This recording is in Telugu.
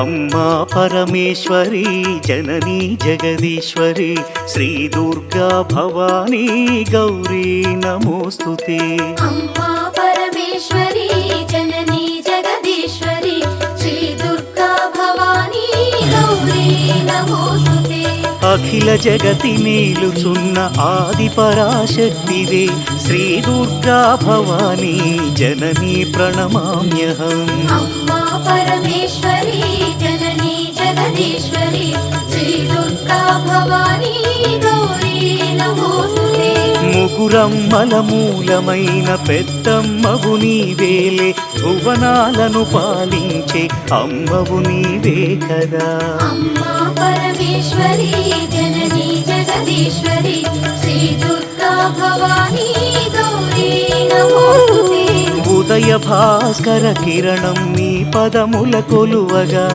అమ్మా పరమేశ్వరి జననీ జగదీశ్వరి శ్రీ దుర్గా భవానీ గౌరీ నమోస్తుతే. అమ్మా పరమేశ్వరి జననీ జగదీశ్వరి శ్రీ దుర్గా భవానీ గౌరీ నమోస్తుతే. అఖిల జగతి మేలుచున్న ఆది పరాశక్తివే శ్రీ దుర్గా భవానీ జననీ ప్రణమామ్యహం. అమ్మా పరమేశ్వరి జననీ జగదీశ్వరి శ్రీ దుర్గా భవానీ గౌరీ నమోస్తుతే. ముగురమ్మల మూలమైన పెద్దమ్మవు నీవేలే భువనాలను పాలించే అమ్మవు నీవే కదా. అమ్మా పరమేశ్వరి జననీ జగదీశ్వరి శ్రీ దుర్గా భవానీ గౌరీ నమోస్తుతే. ఉదయ భాస్కర కిరణం నీ పదముల కొలువగా